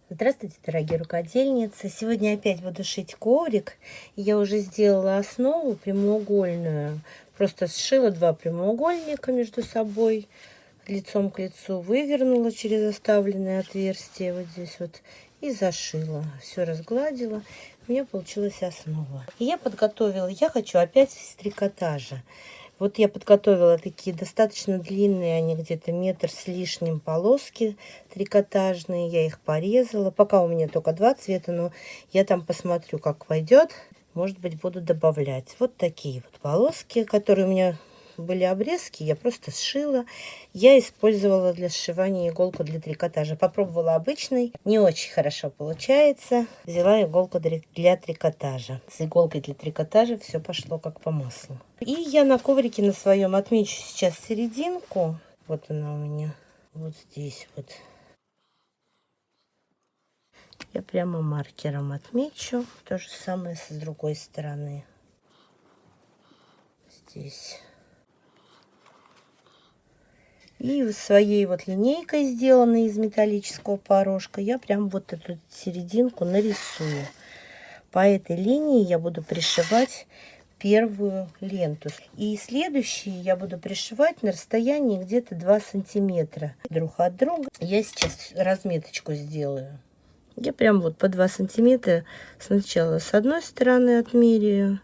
Здравствуйте, дорогие рукодельницы! Сегодня опять буду шить коврик. Я уже сделала основу прямоугольную. Просто сшила два прямоугольника между собой, лицом к лицу, вывернула через оставленное отверстие вот здесь вот и зашила. Все разгладила. У меня получилась основа. И я подготовила, я хочу опять с трикотажа. Вот я подготовила такие достаточно длинные, они где-то метр с лишним полоски трикотажные. Я их порезала. Пока у меня только два цвета, но я там посмотрю, как пойдет. Может быть, буду добавлять. Вот такие вот полоски, которые у меня были обрезки, я просто сшила. Я использовала для сшивания иголку для трикотажа. Попробовала обычный, не очень хорошо получается. Взяла иголку для трикотажа. С иголкой для трикотажа все пошло как по маслу. И я на коврике на своем отмечу сейчас серединку. Вот она у меня. Вот здесь вот. Я прямо маркером отмечу. То же самое с другой стороны. Здесь. И своей вот линейкой, сделанной из металлического порошка, я прям вот эту серединку нарисую. По этой линии я буду пришивать первую ленту. И следующие я буду пришивать на расстоянии где-то 2 сантиметра друг от друга. Я сейчас разметочку сделаю. Я прям вот по 2 сантиметра сначала с одной стороны отмеряю,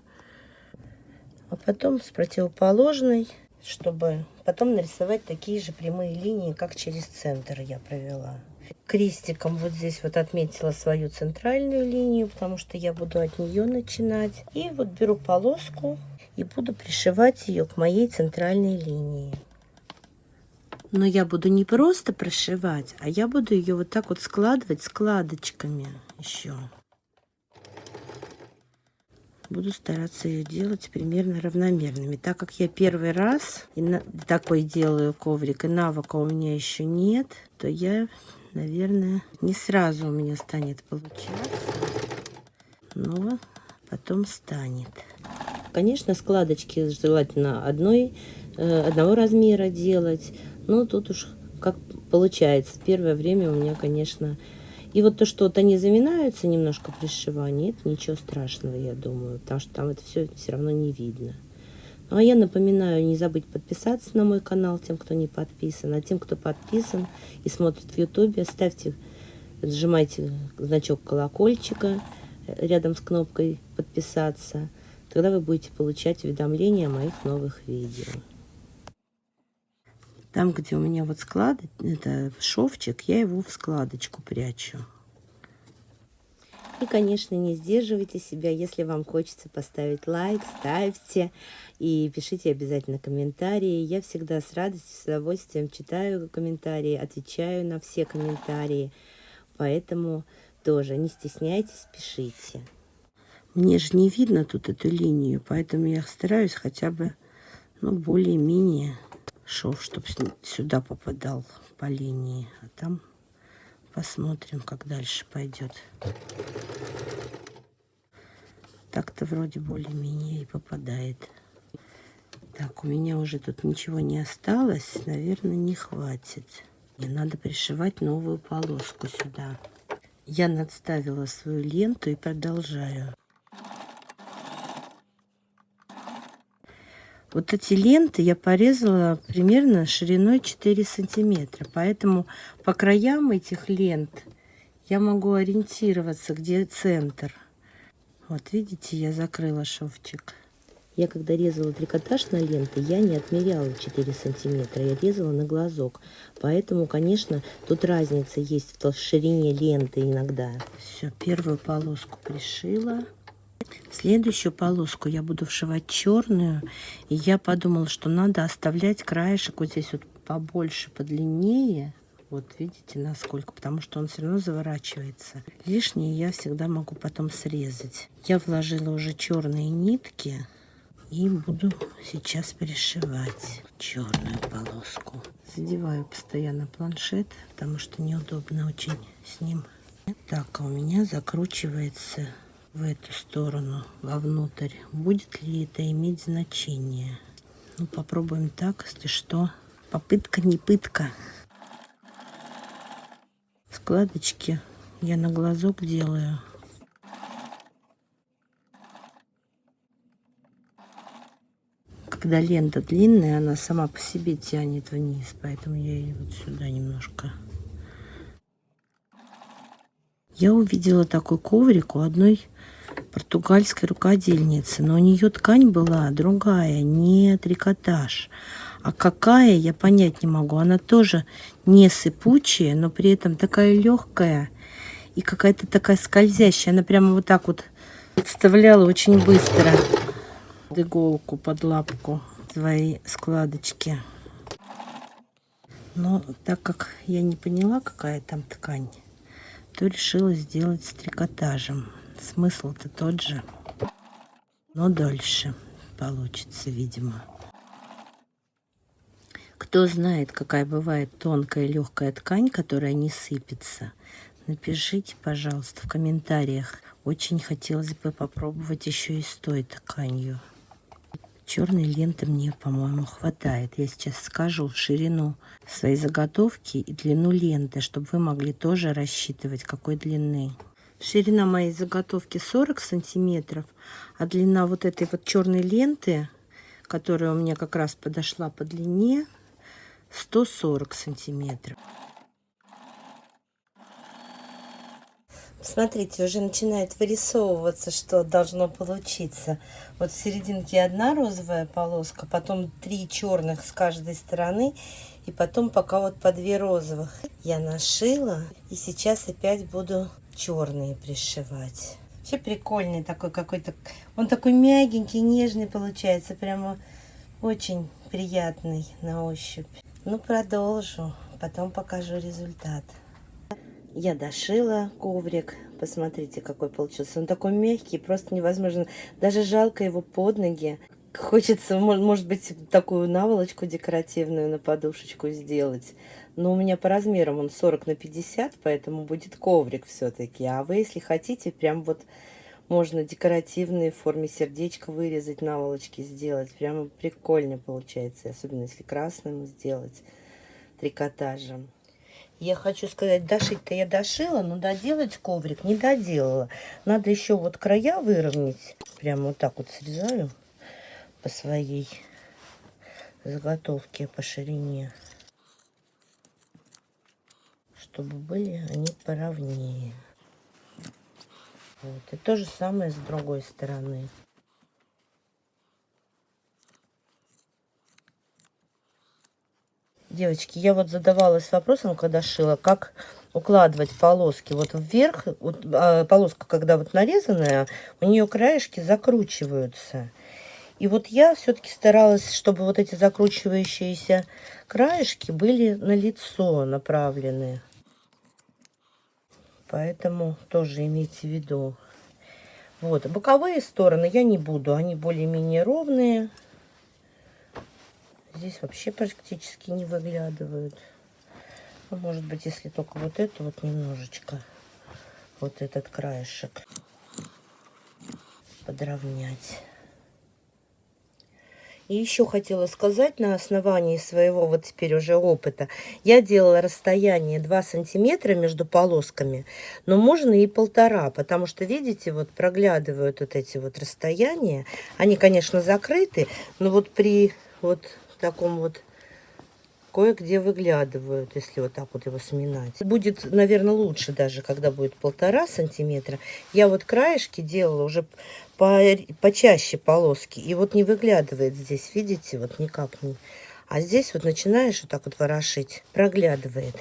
а потом с противоположной, чтобы потом нарисовать такие же прямые линии, как через центр я провела. Крестиком вот здесь вот отметила свою центральную линию, потому что я буду от нее начинать. И вот беру полоску и буду пришивать ее к моей центральной линии. Но я буду не просто прошивать, а я буду ее вот так вот складывать складочками еще. Буду стараться ее делать примерно равномерными. Так как я первый раз такой делаю коврик, и навыка у меня еще нет, то я, наверное, не сразу у меня станет получаться, но потом станет. Конечно, складочки желательно одного размера делать, но тут уж как получается. Первое время у меня, конечно... И вот то, что вот они заминаются немножко при сшивании, это ничего страшного, я думаю, потому что там это все равно не видно. Ну, а я напоминаю, не забыть подписаться на мой канал тем, кто не подписан. А тем, кто подписан и смотрит в ютубе, ставьте, нажимайте значок колокольчика рядом с кнопкой подписаться. Тогда вы будете получать уведомления о моих новых видео. Там, где у меня вот склады, это шовчик, я его в складочку прячу. И, конечно, не сдерживайте себя, если вам хочется поставить лайк, ставьте и пишите обязательно комментарии. Я всегда с радостью, с удовольствием читаю комментарии, отвечаю на все комментарии, поэтому тоже не стесняйтесь, пишите. Мне же не видно тут эту линию, поэтому я стараюсь хотя бы, ну, более-менее шов, чтобы сюда попадал по линии, а там посмотрим, как дальше пойдет. Так-то вроде более-менее и попадает. Так, у меня уже тут ничего не осталось, наверное, не хватит. Мне надо пришивать новую полоску сюда. Я надставила свою ленту и продолжаю. Вот эти ленты я порезала примерно шириной 4 сантиметра. Поэтому по краям этих лент я могу ориентироваться, где центр. Вот видите, я закрыла шовчик. Я когда резала трикотаж на ленты, я не отмеряла 4 сантиметра. Я резала на глазок. Поэтому, конечно, тут разница есть в ширине ленты иногда. Все, первую полоску пришила. Следующую полоску я буду вшивать черную. И я подумала, что надо оставлять краешек вот здесь вот побольше, подлиннее. Вот видите, насколько, потому что он все равно заворачивается. Лишнее я всегда могу потом срезать. Я вложила уже черные нитки и буду сейчас пришивать черную полоску. Задеваю постоянно планшет, потому что неудобно очень с ним. Так, а у меня закручивается в эту сторону, вовнутрь. Будет ли это иметь значение? Ну, попробуем так, если что. Попытка не пытка. Складочки Я на глазок делаю. Когда лента длинная, она сама по себе тянет вниз, поэтому я ее вот сюда немножко. Я увидела такой коврик у одной португальской рукодельницы, но у нее ткань была другая, не трикотаж. А какая, я понять не могу. Она тоже не сыпучая, но при этом такая легкая и какая-то такая скользящая. Она прямо вот так вот подставляла очень быстро иголку под лапку свои складочки. Но так как я не поняла, какая там ткань, то решила сделать с трикотажем. Смысл-то тот же, но дольше получится, видимо. Кто знает, какая бывает тонкая легкая ткань, которая не сыпется, напишите, пожалуйста, в комментариях. Очень хотелось бы попробовать еще и с той тканью. Черной ленты мне, по-моему, хватает. Я сейчас скажу ширину своей заготовки и длину ленты, чтобы вы могли тоже рассчитывать, какой длины. Ширина моей заготовки 40 сантиметров, а длина вот этой вот черной ленты, которая у меня как раз подошла по длине, 140 сантиметров. Смотрите, уже начинает вырисовываться, что должно получиться. Вот в серединке одна розовая полоска, потом 3 черных с каждой стороны, и потом пока вот по 2 розовых. Я нашила, и сейчас опять буду черные пришивать. Вообще прикольный такой какой-то. Он такой мягенький, нежный получается, прямо очень приятный на ощупь. Ну, продолжу, потом покажу результат. Я дошила коврик. Посмотрите, какой получился. Он такой мягкий, просто невозможно. Даже жалко его под ноги. Хочется, может быть, такую наволочку декоративную на подушечку сделать. Но у меня по размерам он 40 на 50, поэтому будет коврик все-таки. А вы, если хотите, прям вот можно декоративные в форме сердечка вырезать, наволочки сделать. Прямо прикольно получается. Особенно если красным сделать трикотажем. Я хочу сказать, дошить-то я дошила, но доделать коврик не доделала. Надо еще вот края выровнять. Прямо вот так вот срезаю по своей заготовке по ширине, чтобы были они поровнее. Вот. И то же самое с другой стороны. Девочки, я вот задавалась вопросом, когда шила, как укладывать полоски. Вот вверх, вот, полоска, когда вот нарезанная, у нее краешки закручиваются. И вот я все-таки старалась, чтобы вот эти закручивающиеся краешки были на лицо направлены. Поэтому тоже имейте в виду. Вот, боковые стороны я не буду, они более-менее ровные. Здесь вообще практически не выглядывают. Ну, может быть, если только вот это вот немножечко, вот этот краешек подровнять. И еще хотела сказать, на основании своего вот теперь уже опыта, я делала расстояние 2 сантиметра между полосками, но можно и 1,5, потому что, видите, вот проглядывают вот эти вот расстояния. Они, конечно, закрыты, но вот при вот таком вот кое-где выглядывают, если вот так вот его сминать. Будет, наверное, лучше даже, когда будет 1,5 сантиметра. Я вот краешки делала уже почаще полоски, и вот не выглядывает здесь, видите, вот никак не. А здесь вот начинаешь вот так вот ворошить, проглядывает.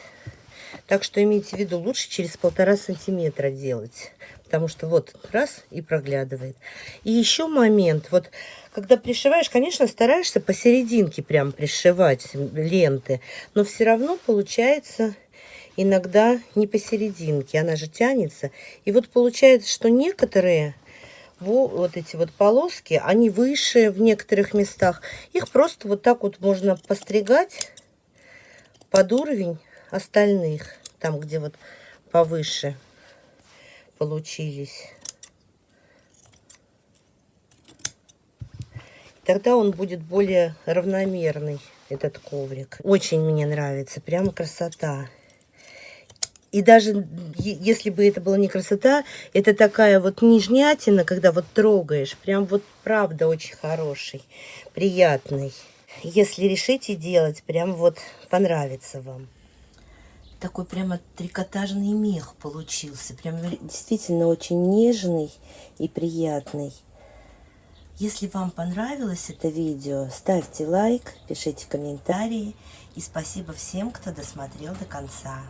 Так что имейте в виду, лучше через 1,5 сантиметра делать, потому что вот раз и проглядывает. И еще момент, вот когда пришиваешь, конечно, стараешься посерединке прям пришивать ленты, но все равно получается иногда не посерединке, она же тянется. И вот получается, что некоторые вот эти вот полоски, они выше в некоторых местах. Их просто вот так вот можно постригать под уровень остальных, там, где вот повыше получились. Тогда он будет более равномерный, этот коврик. Очень мне нравится, прямо красота. И даже если бы это была не красота, это такая вот нежнятина, когда вот трогаешь, прям вот правда очень хороший, приятный. Если решите делать, прям вот понравится вам. Такой прямо трикотажный мех получился. Прям действительно очень нежный и приятный. Если вам понравилось это видео, ставьте лайк, пишите комментарии. И спасибо всем, кто досмотрел до конца.